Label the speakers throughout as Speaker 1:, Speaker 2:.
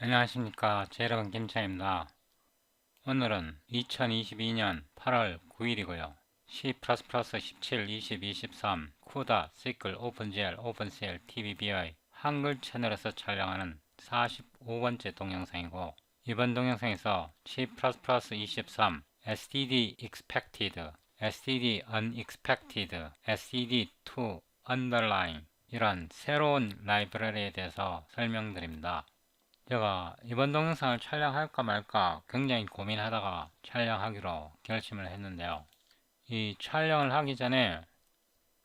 Speaker 1: 안녕하십니까. 제 여러분 김창입니다. 오늘은 2022년 8월 9일이고요. C++ 17, 20, 23, CUDA, SQL, OpenGL, OpenCL, TBBI 한글 채널에서 촬영하는 45번째 동영상이고 이번 동영상에서 C++ 23, std expected, std unexpected, std2 underline 이런 새로운 라이브러리에 대해서 설명드립니다. 제가 이번 동영상을 촬영할까 말까 굉장히 고민하다가 촬영하기로 결심을 했는데요. 이 촬영을 하기 전에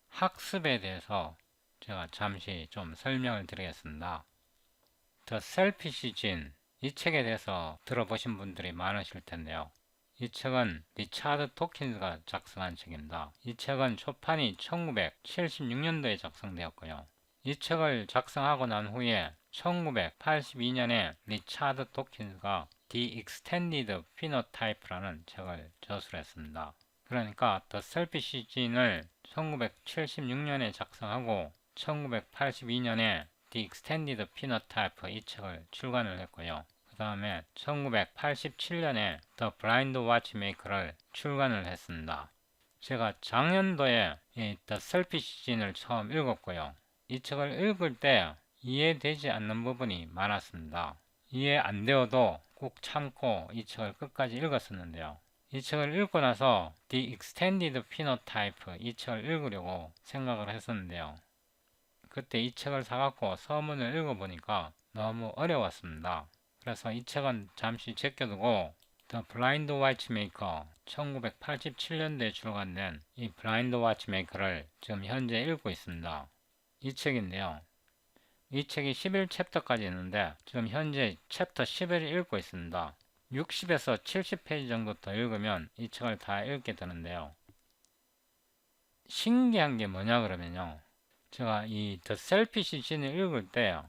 Speaker 1: 학습에 대해서 제가 잠시 좀 설명을 드리겠습니다. The Selfish Gene, 이 책에 대해서 들어보신 분들이 많으실 텐데요. 이 책은 리차드 도킨스가 작성한 책입니다. 이 책은 초판이 1976년도에 작성되었고요. 이 책을 작성하고 난 후에 1982년에 리차드 도킨스가 The Extended Phenotype라는 책을 저술했습니다. 그러니까 The Selfish Gene을 1976년에 작성하고 1982년에 The Extended Phenotype 이 책을 출간을 했고요. 그 다음에 1987년에 The Blind Watchmaker를 출간을 했습니다. 제가 작년도에 이 The Selfish Gene을 처음 읽었고요. 이 책을 읽을 때 이해되지 않는 부분이 많았습니다. 이해 안 되어도 꼭 참고 이 책을 끝까지 읽었었는데요. 이 책을 읽고 나서 The Extended Phenotype 이 책을 읽으려고 생각을 했었는데요. 그때 이 책을 사갖고 서문을 읽어보니까 너무 어려웠습니다. 그래서 이 책은 잠시 제껴두고 The Blind Watchmaker 1987년도에 출간된 이 Blind Watchmaker를 지금 현재 읽고 있습니다. 이 책인데요. 이 책이 11챕터까지 있는데 지금 현재 챕터 11을 읽고 있습니다. 60에서 70페이지 정도 더 읽으면 이 책을 다 읽게 되는데요. 신기한 게 뭐냐 그러면요. 제가 이 The Selfish Gene을 읽을 때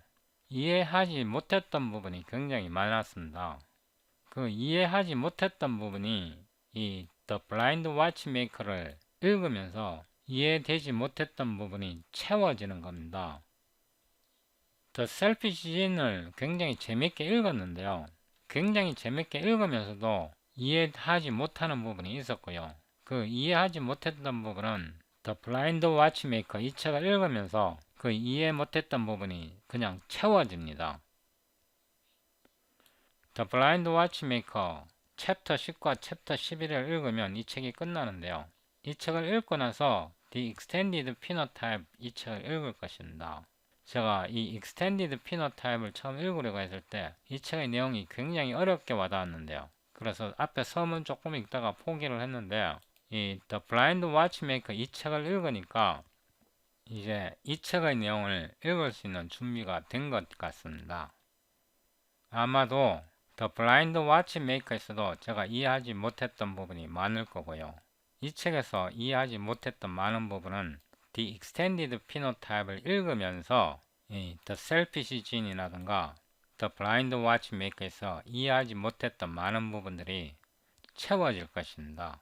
Speaker 1: 이해하지 못했던 부분이 굉장히 많았습니다. 그 이해하지 못했던 부분이 이 The Blind Watchmaker를 읽으면서 이해되지 못했던 부분이 채워지는 겁니다. The Selfish Gene을 굉장히 재밌게 읽었는데요. 굉장히 재밌게 읽으면서도 이해하지 못하는 부분이 있었고요. 그 이해하지 못했던 부분은 The Blind Watchmaker 이 책을 읽으면서 그 이해 못했던 부분이 그냥 채워집니다. The Blind Watchmaker 챕터 10과 챕터 11을 읽으면 이 책이 끝나는데요. 이 책을 읽고 나서 The Extended Phenotype 이 책을 읽을 것입니다. 제가 이 Extended Phenotype을 처음 읽으려고 했을 때 이 책의 내용이 굉장히 어렵게 와닿았는데요. 그래서 앞에 서문 조금 읽다가 포기를 했는데 이 The Blind Watchmaker 이 책을 읽으니까 이제 이 책의 내용을 읽을 수 있는 준비가 된 것 같습니다. 아마도 The Blind Watchmaker에서도 제가 이해하지 못했던 부분이 많을 거고요. 이 책에서 이해하지 못했던 많은 부분은 The Extended Phenotype을 읽으면서 The Selfish Gene이라든가 The Blind Watchmaker에서 이해하지 못했던 많은 부분들이 채워질 것입니다.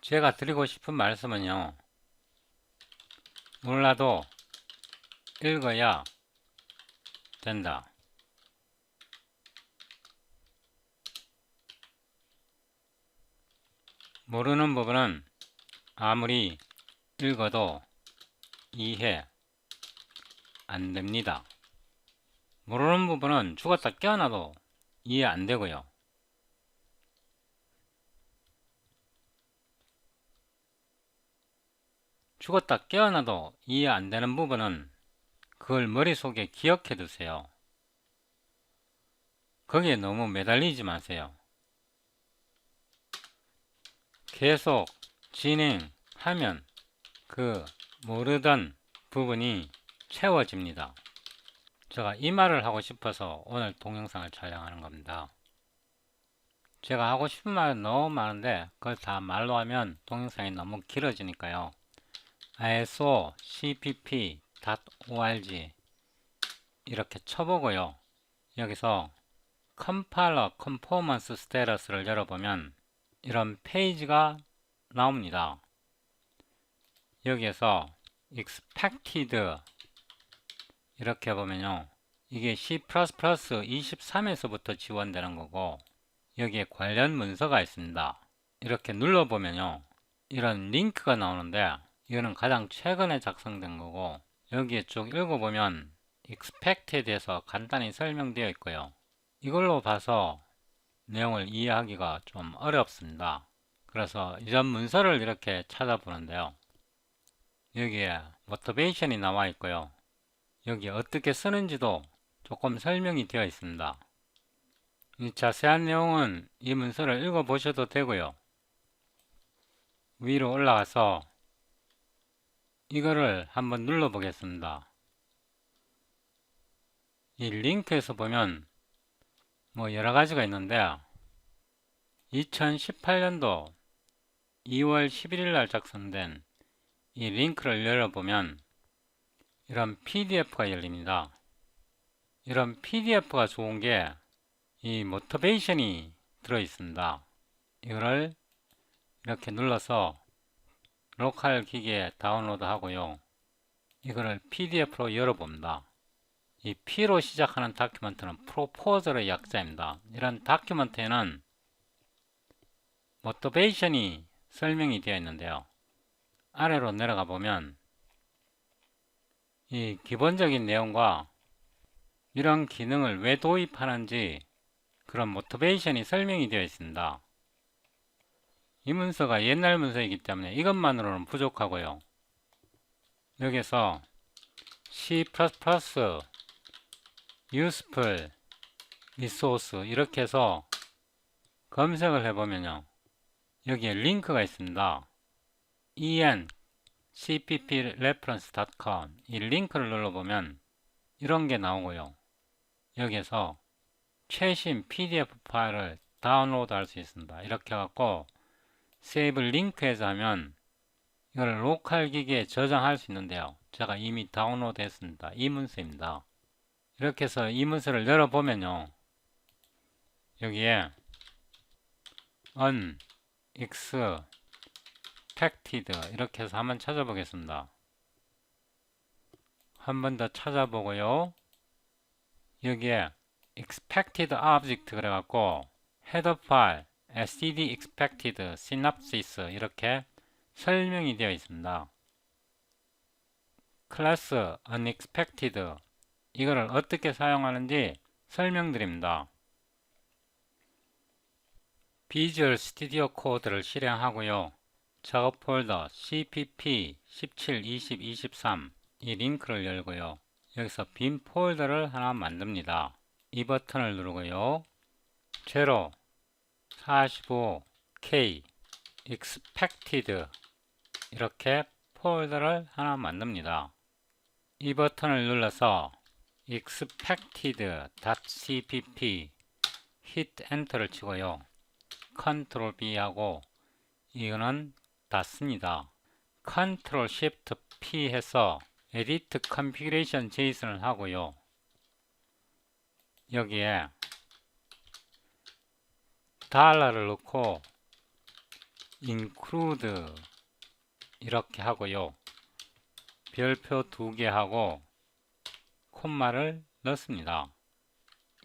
Speaker 1: 제가 드리고 싶은 말씀은요. 몰라도 읽어야 된다. 모르는 부분은 아무리 읽어도 이해 안 됩니다. 모르는 부분은 죽었다 깨어나도 이해 안 되고요. 죽었다 깨어나도 이해 안 되는 부분은 그걸 머릿속에 기억해 두세요. 거기에 너무 매달리지 마세요. 계속 진행하면 그 모르던 부분이 채워집니다. 제가 이 말을 하고 싶어서 오늘 동영상을 촬영하는 겁니다. 제가 하고 싶은 말은 너무 많은데 그걸 다 말로 하면 동영상이 너무 길어지니까요. ISO cpp.org 이렇게 쳐보고요. 여기서 Compiler Conformance Status를 열어보면 이런 페이지가 나옵니다. 여기에서 Expected 이렇게 보면요. 이게 C++23에서부터 지원되는 거고 여기에 관련 문서가 있습니다. 이렇게 눌러보면요, 이런 링크가 나오는데 이거는 가장 최근에 작성된 거고, 여기에 쭉 읽어보면 expect에 대해서 간단히 설명되어 있고요. 이걸로 봐서 내용을 이해하기가 좀 어렵습니다. 그래서 이전 문서를 이렇게 찾아보는데요, 여기에 모티베이션이 나와 있고요, 여기 어떻게 쓰는지도 조금 설명이 되어 있습니다. 이 자세한 내용은 이 문서를 읽어보셔도 되고요. 위로 올라가서 이거를 한번 눌러 보겠습니다. 이 링크에서 보면 뭐 여러가지가 있는데 2018년도 2월 11일 날 작성된 이 링크를 열어보면 이런 PDF가 열립니다. 이런 PDF가 좋은 게 이 모티베이션이 들어있습니다. 이거를 이렇게 눌러서 로컬 기기에 다운로드 하고요, 이거를 PDF로 열어봅니다. 이 P로 시작하는 다큐멘트는 프로포저의 약자입니다. 이런 다큐멘트에는 모티베이션이 설명이 되어 있는데요, 아래로 내려가 보면 이 기본적인 내용과 이런 기능을 왜 도입하는지 그런 모티베이션이 설명이 되어 있습니다. 이 문서가 옛날 문서이기 때문에 이것만으로는 부족하고요. 여기서 C++ useful resource 이렇게 해서 검색을 해보면요, 여기에 링크가 있습니다. encppreference.com 이 링크를 눌러보면 이런 게 나오고요, 여기에서 최신 PDF 파일을 다운로드 할 수 있습니다. 이렇게 해갖고 세이브 링크에서 하면 이걸 로컬 기기에 저장할 수 있는데요, 제가 이미 다운로드 했습니다. 이 문서입니다. 이렇게 해서 이 문서를 열어보면요, 여기에 unexpected 이렇게 해서 한번 찾아보겠습니다. 한 번 더 찾아보고요, 여기에 expected object 그래갖고 header file std expected synopsis 이렇게 설명이 되어 있습니다. 클래스 unexpected 이거를 어떻게 사용하는지 설명드립니다. 비주얼 스튜디오 코드를 실행하고요, 작업 폴더 cpp 17, 20, 23 이 링크를 열고요, 여기서 빈 폴더를 하나 만듭니다. 이 버튼을 누르고요, 0, 45K expected 이렇게 폴더를 하나 만듭니다. 이 버튼을 눌러서 expected.cpp hit 엔터를 치고요, 컨트롤 B 하고 이거는 닫습니다. 컨트롤 Shift P 해서 Edit Configuration JSON을 하고요, 여기에 달러를 넣고 include 이렇게 하고요, 별표 2개 하고 콤마를 넣습니다.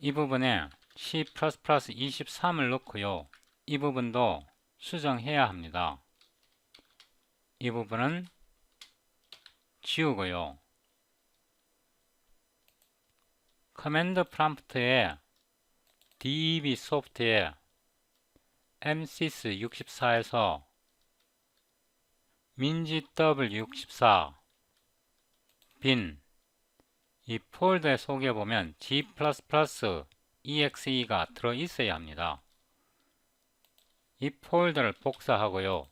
Speaker 1: 이 부분에 C++23을 넣고요, 이 부분도 수정해야 합니다. 이 부분은 지우고요, 커맨드 프롬프트에 DEV 소프트에 MSys 64에서 minzw64 빈 이 폴더에 속에 보면 G++exe가 들어있어야 합니다. 이 폴더를 복사하고요,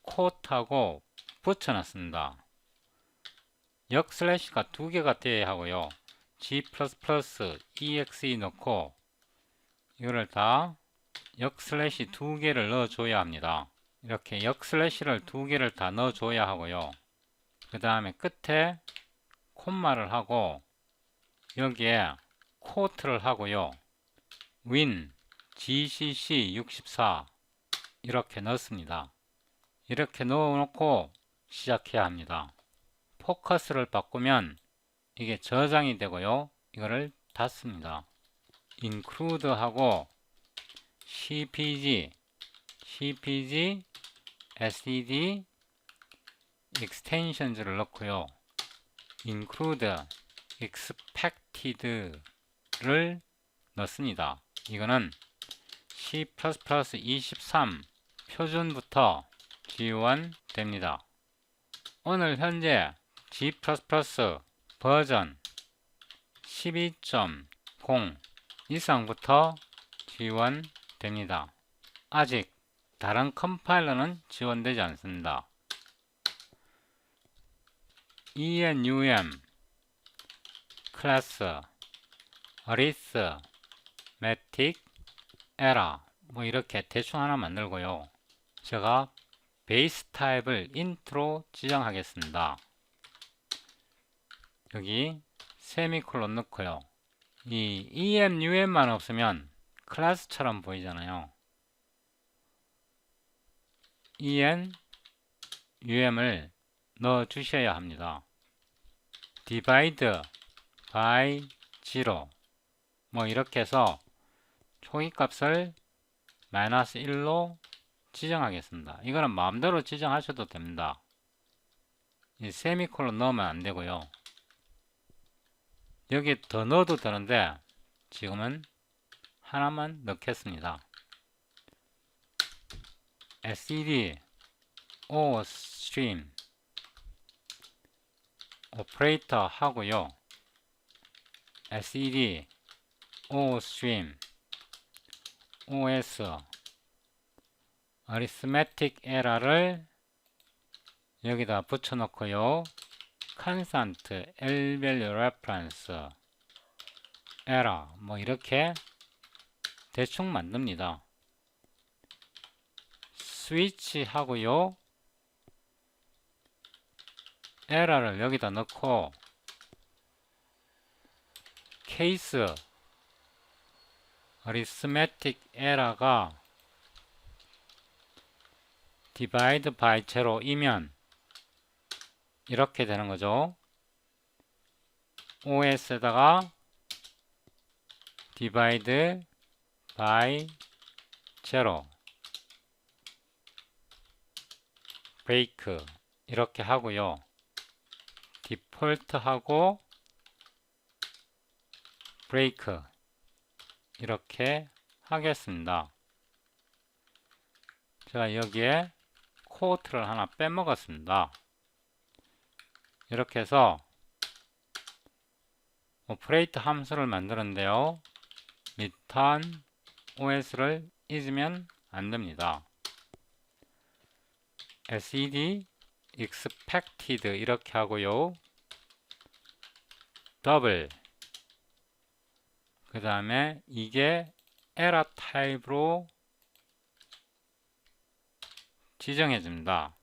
Speaker 1: 콧하고 붙여놨습니다. 역슬래시가 2개가 되어야 하고요, G++exe 넣고 이거를 다 역슬래시 2개를 넣어줘야 합니다. 이렇게 역슬래시를 2개를 다 넣어줘야 하고요, 그 다음에 끝에 콤마를 하고 여기에 코트를 하고요, win gcc 64 이렇게 넣습니다. 이렇게 넣어놓고 시작해야 합니다. 포커스를 바꾸면 이게 저장이 되고요. 이거를 닫습니다. include 하고 cpg, std extensions를 넣고요. include expected를 넣습니다. 이거는 C++ 23 표준부터 지원됩니다. 오늘 현재 G++ 버전 12.0 이상부터 지원됩니다. 아직 다른 컴파일러는 지원되지 않습니다. enum, class, arithmetic, error 뭐 이렇게 대충 하나 만들고요. 제가 베이스 타입을 int로 지정하겠습니다. 여기 세미콜론 넣고요. 이 enum만 없으면 클래스처럼 보이잖아요. enum을 넣어 주셔야 합니다. divide by 0 뭐 이렇게 해서 초기값을 -1로 지정하겠습니다. 이거는 마음대로 지정하셔도 됩니다. 이 세미콜론 넣으면 안 되고요. 여기 더 넣어도 되는데 지금은 하나만 넣겠습니다. std o stream 오퍼레이터 하고요. std o stream os arithmetic error를 여기다 붙여 놓고요. constant l value reference error 뭐 이렇게 대충 만듭니다. 스위치 하고요. 에러를 여기다 넣고 케이스 arithmetic error가 divide by 0이면 이렇게 되는 거죠. OS에다가 divide by 0 break 이렇게 하고요. 디폴트 하고 break 이렇게 하겠습니다. 제가 여기에 코트를 하나 빼먹었습니다. 이렇게 해서 오퍼레이터 함수를 만드는데요. return os를 잊으면 안 됩니다. std expected 이렇게 하고요. 더블 그 다음에 이게 에러 타입으로 지정해 줍니다.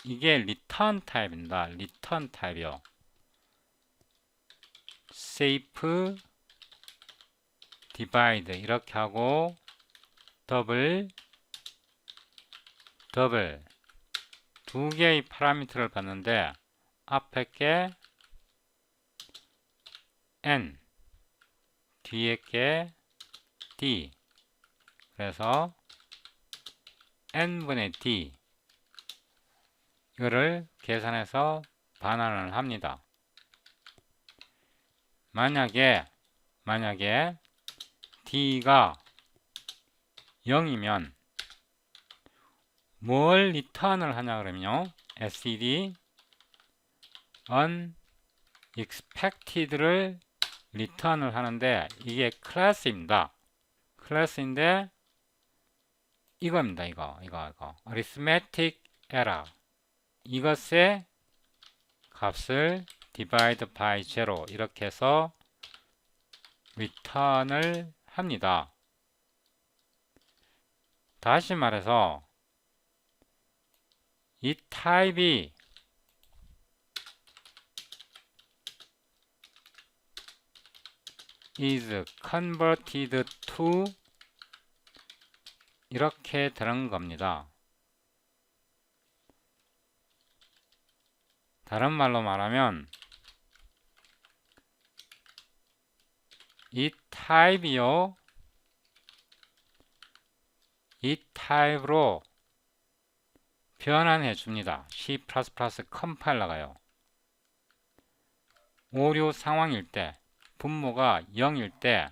Speaker 1: 이게 리턴 타입입니다. 리턴 타입이요. safe divide 이렇게 하고 더블 두 개의 파라미터를 받는데 앞에 게 n 뒤에 게 d 그래서 n분의 d 이거를 계산해서 반환을 합니다. 만약에 d가 0이면 뭘 리턴을 하냐 그러면요. std unexpected를 리턴을 하는데 이게 클래스입니다. 클래스인데 이겁니다. 이거 arithmetic error 이것의 값을 divide by 0 이렇게 해서 return을 합니다. 다시 말해서 이 타입이 is converted to 이렇게 되는 겁니다. 다른 말로 말하면 이 타입이요. 이 타입으로 변환해 줍니다. C++ 컴파일러가요. 오류 상황일 때, 분모가 0일 때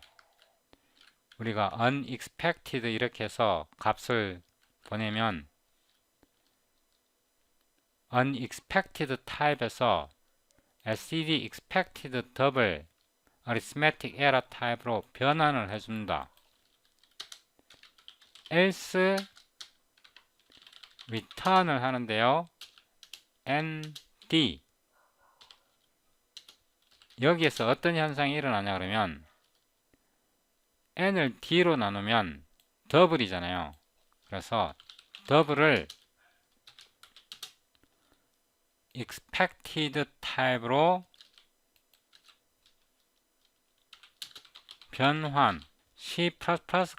Speaker 1: 우리가 unexpected 이렇게 해서 값을 보내면 unexpected 타입에서 std expected double arithmetic error 타입으로 변환을 해줍니다. else return을 하는데요. nd 여기에서 어떤 현상이 일어나냐 그러면 n을 d로 나누면 더블이잖아요. 그래서 더블을 expected 타입으로 변환, C++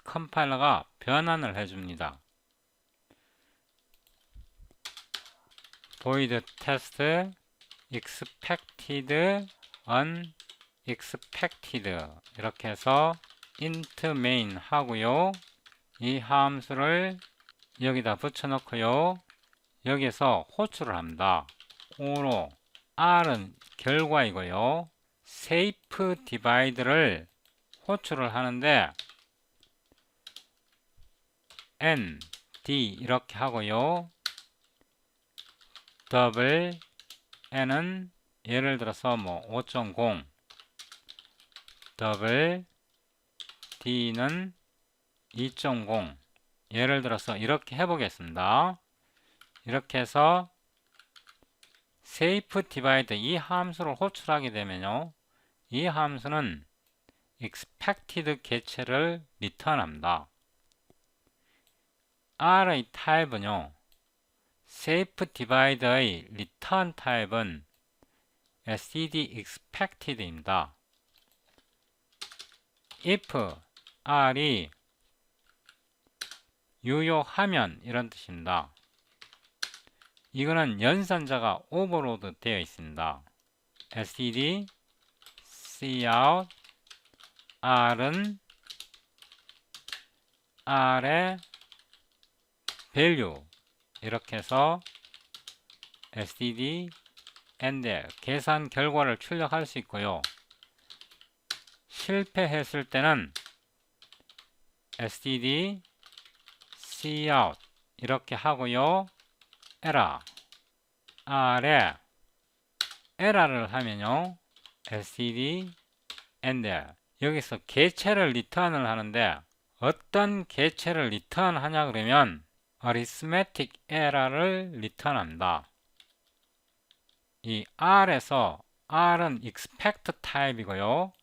Speaker 1: 컴파일러가 변환을 해줍니다. void test expected unexpected 이렇게 해서 int main 하고요. 이 함수를 여기다 붙여 놓고요. 여기에서 호출을 합니다. O로 R은 결과이고요. safe divide를 호출을 하는데 N, D 이렇게 하고요. 더블 N은 예를 들어서 뭐 5.0 더블 D는 2.0 예를 들어서 이렇게 해보겠습니다. 이렇게 해서 safe divide 이 함수를 호출하게 되면요. 이 함수는 expected 객체를 리턴합니다. R의 타입은요. safe divide의 return 타입은 std expected입니다. if R이 유효하면 이런 뜻입니다. 이거는 연산자가 오버로드 되어 있습니다. std cout R은 R의 value 이렇게 해서 std and 계산 결과를 출력할 수 있고요. 실패했을 때는 std cout 이렇게 하고요. error R에 error를 하면요. std and 여기서 객체를 리턴을 하는데 어떤 객체를 리턴하냐 그러면 arithmetic error를 리턴합니다. 이 R에서 R은 expect 타입이고요.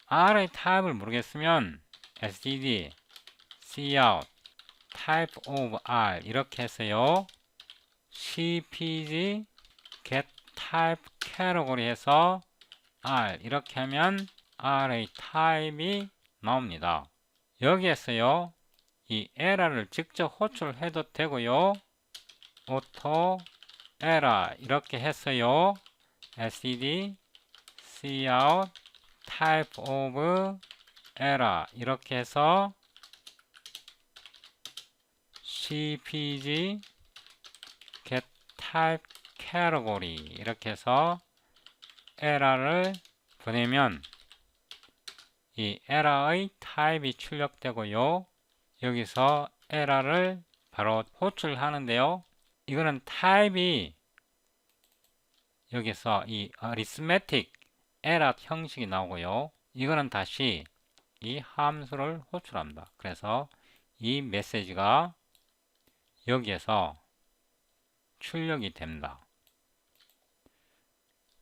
Speaker 1: R의 타입을 모르겠으면 std cout type of R 이렇게 해서요. cpg get type category 해서 R 이렇게 하면 R의 타입이 나옵니다. 여기에서요. 이 error를 직접 호출해도 되고요. auto error 이렇게 해서요. std cout type of error 이렇게 해서 cpg get type category 이렇게 해서 error를 보내면 이 error의 타입이 출력되고요. 여기서 error를 바로 호출하는데요. 이거는 타입이 여기서 이 arithmetic error 형식이 나오고요. 이거는 다시 이 함수를 호출합니다. 그래서 이 메시지가 여기에서 출력이 됩니다.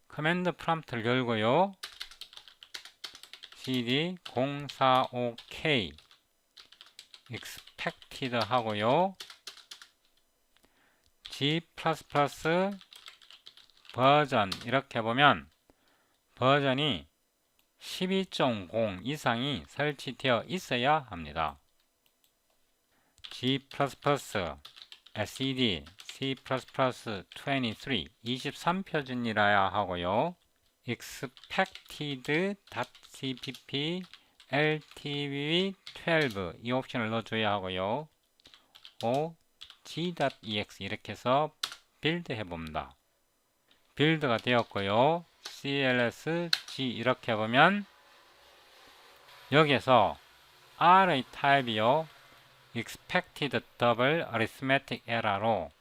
Speaker 1: 커맨드 프롬프트를 열고요. cd 045k expected 하고요. G++ 버전 이렇게 보면 버전이 12.0 이상이 설치되어 있어야 합니다. G++ SED C++23 23표준이라야 하고요. expected.cpp LTV12 이 옵션을 넣어줘야 하고요. O G.ex 이렇게 해서 빌드 해봅니다. 빌드가 되었고요. CLS G 이렇게 해보면 여기에서 R의 타입이요. Expected Double Arithmetic Error로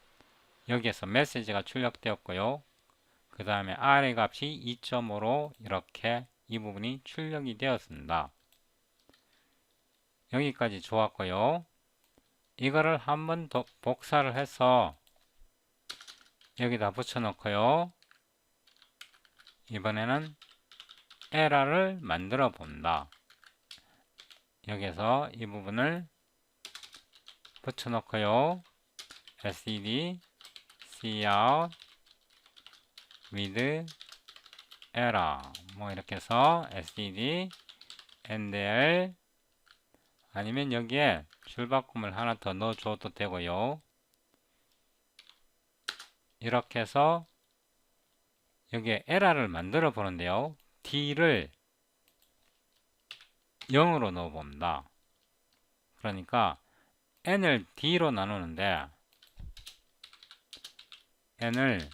Speaker 1: 여기에서 메시지가 출력되었고요. 그 다음에 R의 값이 2.5로 이렇게 이 부분이 출력이 되었습니다. 여기까지 좋았고요. 이거를 한번 더 복사를 해서 여기다 붙여 놓고요. 이번에는 에러를 만들어 봅니다. 여기서 이 부분을 붙여 놓고요. std cout with error 뭐 이렇게 해서 std ndl 아니면 여기에 줄바꿈을 하나 더 넣어줘도 되고요. 이렇게 해서 여기에 에러를 만들어 보는데요. d를 0으로 넣어 봅니다. 그러니까 n을 d로 나누는데 n을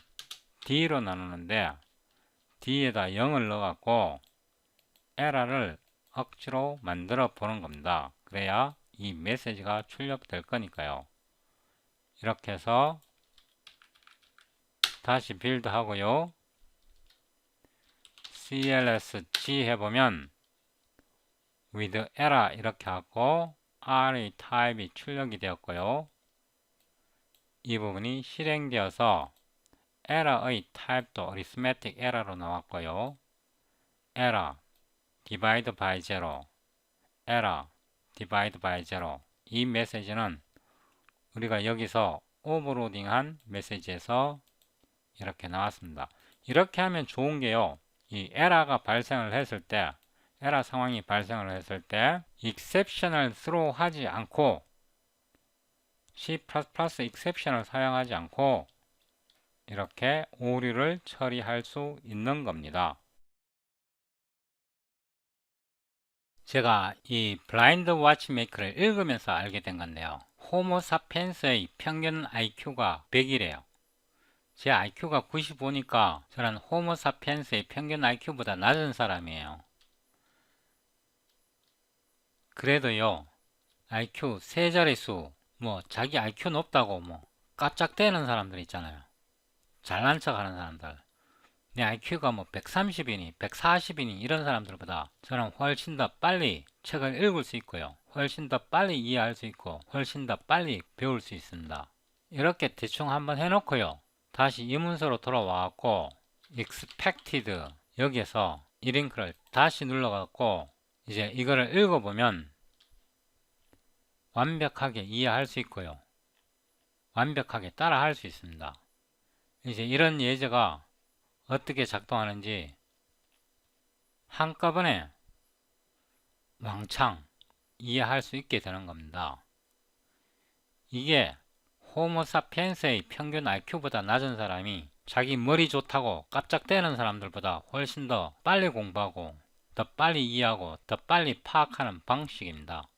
Speaker 1: d로 나누는데 d에다 0을 넣어갖고 에러를 억지로 만들어 보는 겁니다. 그래야 이 메시지가 출력될 거니까요. 이렇게 해서 다시 빌드 하고요. CLSG 해보면 with error 이렇게 하고 R의 타입이 출력이 되었고요. 이 부분이 실행되어서 error의 타입도 arithmetic error로 나왔고요. error divide by zero, error divide by zero 이 메시지는 우리가 여기서 오버로딩한 메시지에서 이렇게 나왔습니다. 이렇게 하면 좋은 게요. 이 에러가 발생을 했을 때 에러 상황이 발생을 했을 때 exception을 throw 하지 않고 C++ exception을 사용하지 않고 이렇게 오류를 처리할 수 있는 겁니다. 제가 이 블라인드 워치메이커를 읽으면서 알게 된 건데요. 호모 사피엔스의 평균 IQ가 100이래요. 제 IQ가 95니까 저는 호모 사피엔스의 평균 IQ보다 낮은 사람이에요. 그래도요, IQ 세 자릿수, 자기 IQ 높다고 깜짝대는 사람들 있잖아요. 잘난 척 하는 사람들. 내 IQ가 130이니, 140이니 이런 사람들보다 저는 훨씬 더 빨리 책을 읽을 수 있고요. 훨씬 더 빨리 이해할 수 있고, 훨씬 더 빨리 배울 수 있습니다. 이렇게 대충 한번 해놓고요. 다시 이 문서로 돌아와갖고 expected 여기에서 이 링크를 다시 눌러갖고 이제 이거를 읽어보면 완벽하게 이해할 수 있고요. 완벽하게 따라할 수 있습니다. 이제 이런 예제가 어떻게 작동하는지 한꺼번에 왕창 이해할 수 있게 되는 겁니다. 이게 호모사피엔스의 평균 IQ보다 낮은 사람이 자기 머리 좋다고 깜짝대는 사람들보다 훨씬 더 빨리 공부하고 더 빨리 이해하고 더 빨리 파악하는 방식입니다.